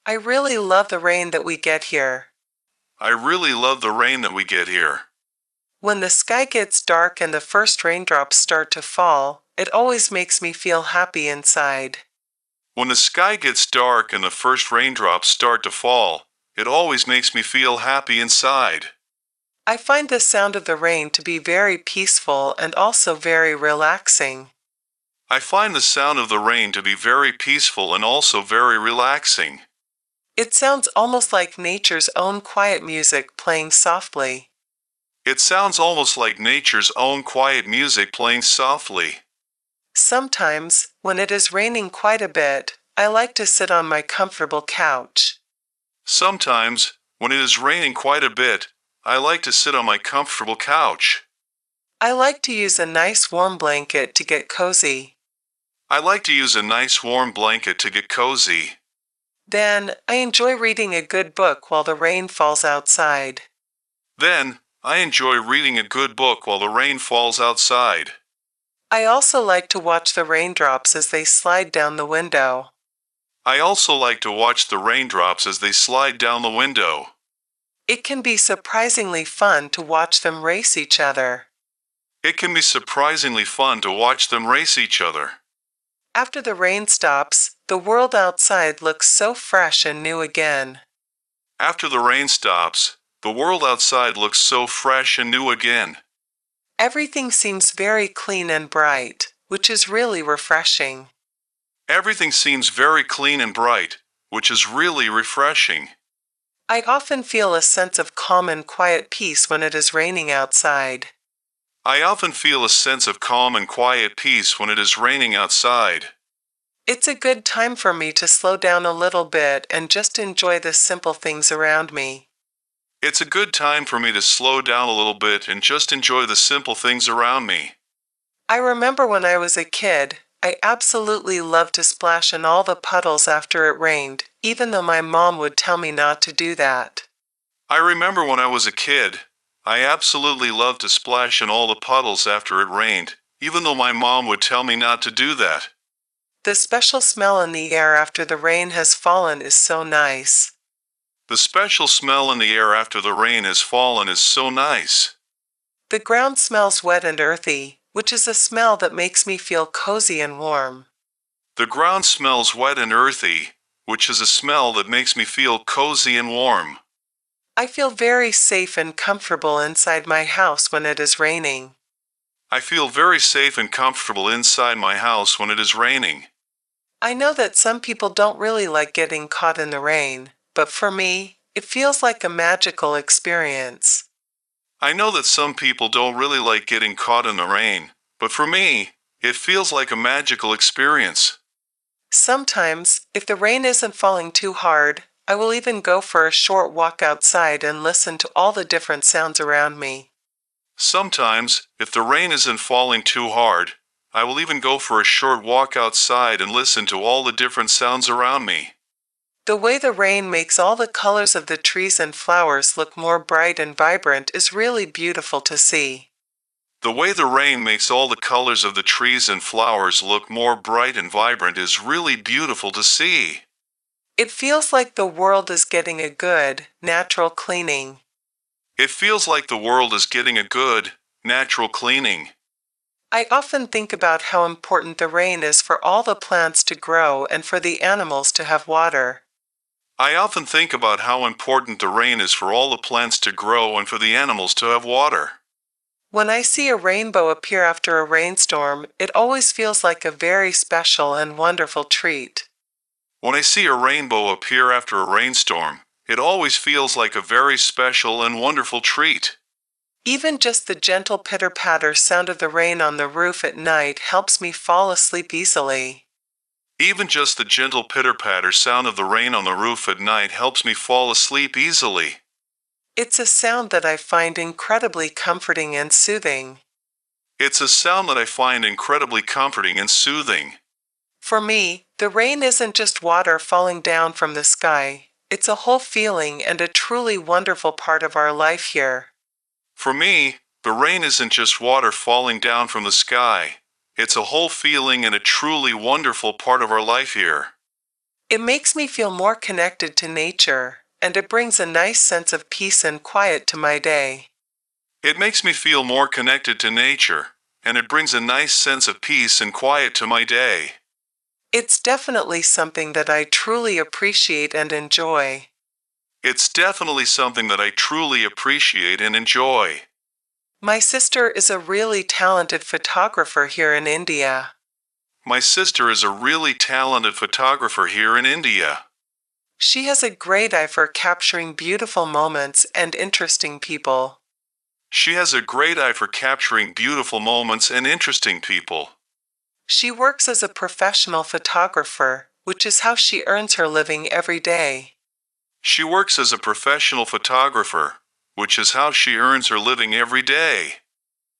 I really love the rain that we get here. I really love the rain that we get here. When the sky gets dark and the first raindrops start to fall, it always makes me feel happy inside. When the sky gets dark and the first raindrops start to fall, it always makes me feel happy inside. I find the sound of the rain to be very peaceful and also very relaxing. I find the sound of the rain to be very peaceful and also very relaxing. It sounds almost like nature's own quiet music playing softly. It sounds almost like nature's own quiet music playing softly. Sometimes, when it is raining quite a bit, I like to sit on my comfortable couch. Sometimes, when it is raining quite a bit, I like to sit on my comfortable couch. I like to use a nice warm blanket to get cozy. I like to use a nice warm blanket to get cozy. Then, I enjoy reading a good book while the rain falls outside. Then, I enjoy reading a good book while the rain falls outside. I also like to watch the raindrops as they slide down the window. I also like to watch the raindrops as they slide down the window. It can be surprisingly fun to watch them race each other. It can be surprisingly fun to watch them race each other. After the rain stops, the world outside looks so fresh and new again. After the rain stops, the world outside looks so fresh and new again. Everything seems very clean and bright, which is really refreshing. Everything seems very clean and bright, which is really refreshing. I often feel a sense of calm and quiet peace when it is raining outside. I often feel a sense of calm and quiet peace when it is raining outside. It's a good time for me to slow down a little bit and just enjoy the simple things around me. It's a good time for me to slow down a little bit and just enjoy the simple things around me. I remember when I was a kid, I absolutely loved to splash in all the puddles after it rained, even though my mom would tell me not to do that. I remember when I was a kid, I absolutely loved to splash in all the puddles after it rained, even though my mom would tell me not to do that. The special smell in the air after the rain has fallen is so nice. The special smell in the air after the rain has fallen is so nice. The ground smells wet and earthy, which is a smell that makes me feel cozy and warm. The ground smells wet and earthy, which is a smell that makes me feel cozy and warm. I feel very safe and comfortable inside my house when it is raining. I feel very safe and comfortable inside my house when it is raining. I know that some people don't really like getting caught in the rain, but for me, it feels like a magical experience. I know that some people don't really like getting caught in the rain, but for me, it feels like a magical experience. Sometimes, if the rain isn't falling too hard, I will even go for a short walk outside and listen to all the different sounds around me. Sometimes, if the rain isn't falling too hard, I will even go for a short walk outside and listen to all the different sounds around me. The way the rain makes all the colors of the trees and flowers look more bright and vibrant is really beautiful to see. The way the rain makes all the colors of the trees and flowers look more bright and vibrant is really beautiful to see. It feels like the world is getting a good, natural cleaning. It feels like the world is getting a good, natural cleaning. I often think about how important the rain is for all the plants to grow and for the animals to have water. I often think about how important the rain is for all the plants to grow and for the animals to have water. When I see a rainbow appear after a rainstorm, it always feels like a very special and wonderful treat. When I see a rainbow appear after a rainstorm, it always feels like a very special and wonderful treat. Even just the gentle pitter-patter sound of the rain on the roof at night helps me fall asleep easily. Even just the gentle pitter-patter sound of the rain on the roof at night helps me fall asleep easily. It's a sound that I find incredibly comforting and soothing. It's a sound that I find incredibly comforting and soothing. For me, the rain isn't just water falling down from the sky. It's a whole feeling and a truly wonderful part of our life here. For me, the rain isn't just water falling down from the sky. It's a whole feeling and a truly wonderful part of our life here. It makes me feel more connected to nature, and it brings a nice sense of peace and quiet to my day. It makes me feel more connected to nature, and it brings a nice sense of peace and quiet to my day. It's definitely something that I truly appreciate and enjoy. It's definitely something that I truly appreciate and enjoy. My sister is a really talented photographer here in India. My sister is a really talented photographer here in India. She has a great eye for capturing beautiful moments and interesting people. She has a great eye for capturing beautiful moments and interesting people. She works as a professional photographer, which is how she earns her living every day. She works as a professional photographer, which is how she earns her living every day.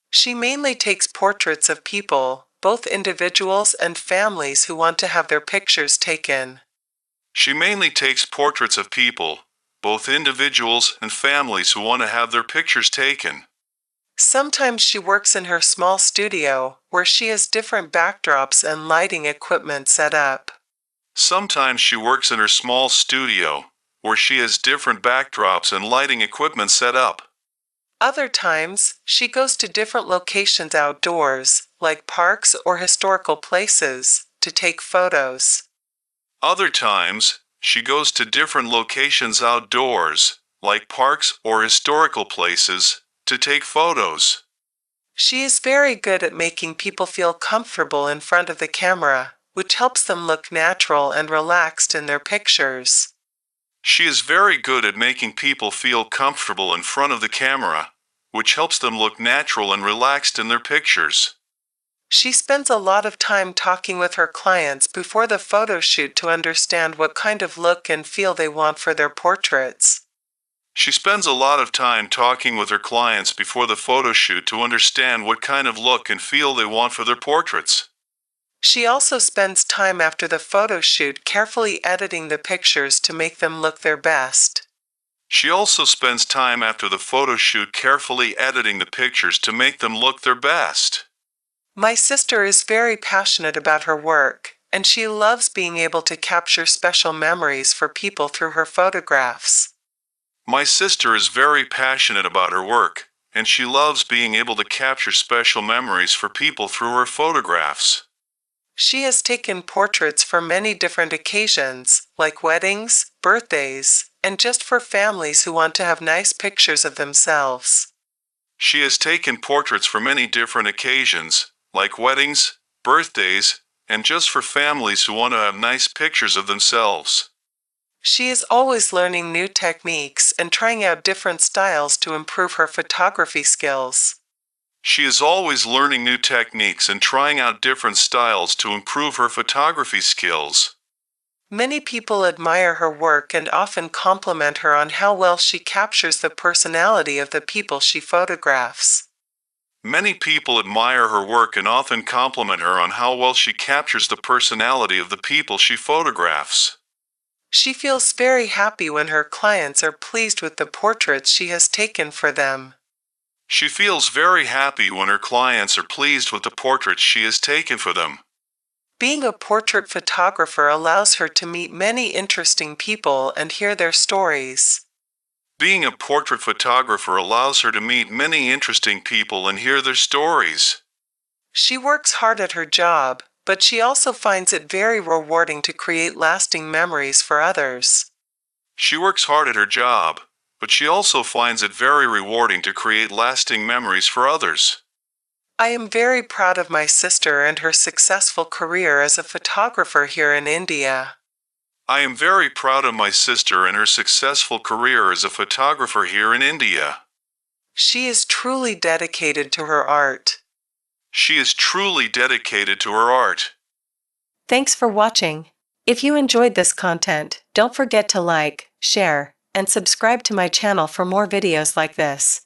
She mainly takes portraits of people, both individuals and families who want to have their pictures taken. She mainly takes portraits of people, both individuals and families who want to have their pictures taken. Sometimes she works in her small studio, where she has different backdrops and lighting equipment set up. Sometimes she works in her small studio, where she has different backdrops and lighting equipment set up. Other times, she goes to different locations outdoors, like parks or historical places, to take photos. Other times, she goes to different locations outdoors, like parks or historical places, to take photos. She is very good at making people feel comfortable in front of the camera, which helps them look natural and relaxed in their pictures. She is very good at making people feel comfortable in front of the camera, which helps them look natural and relaxed in their pictures. She spends a lot of time talking with her clients before the photo shoot to understand what kind of look and feel they want for their portraits. She spends a lot of time talking with her clients before the photo shoot to understand what kind of look and feel they want for their portraits. She also spends time after the photo shoot carefully editing the pictures to make them look their best. She also spends time after the photo shoot carefully editing the pictures to make them look their best. My sister is very passionate about her work, and she loves being able to capture special memories for people through her photographs. My sister is very passionate about her work, and she loves being able to capture special memories for people through her photographs. She has taken portraits for many different occasions, like weddings, birthdays, and just for families who want to have nice pictures of themselves. She has taken portraits for many different occasions, like weddings, birthdays, and just for families who want to have nice pictures of themselves. She is always learning new techniques and trying out different styles to improve her photography skills. She is always learning new techniques and trying out different styles to improve her photography skills. Many people admire her work and often compliment her on how well she captures the personality of the people she photographs. Many people admire her work and often compliment her on how well she captures the personality of the people she photographs. She feels very happy when her clients are pleased with the portraits she has taken for them. She feels very happy when her clients are pleased with the portraits she has taken for them. Being a portrait photographer allows her to meet many interesting people and hear their stories. Being a portrait photographer allows her to meet many interesting people and hear their stories. She works hard at her job, but she also finds it very rewarding to create lasting memories for others. She works hard at her job, but she also finds it very rewarding to create lasting memories for others. I am very proud of my sister and her successful career as a photographer here in India. I am very proud of my sister and her successful career as a photographer here in India. She is truly dedicated to her art. She is truly dedicated to her art. Thanks for watching. If you enjoyed this content, don't forget to like, share, and subscribe to my channel for more videos like this.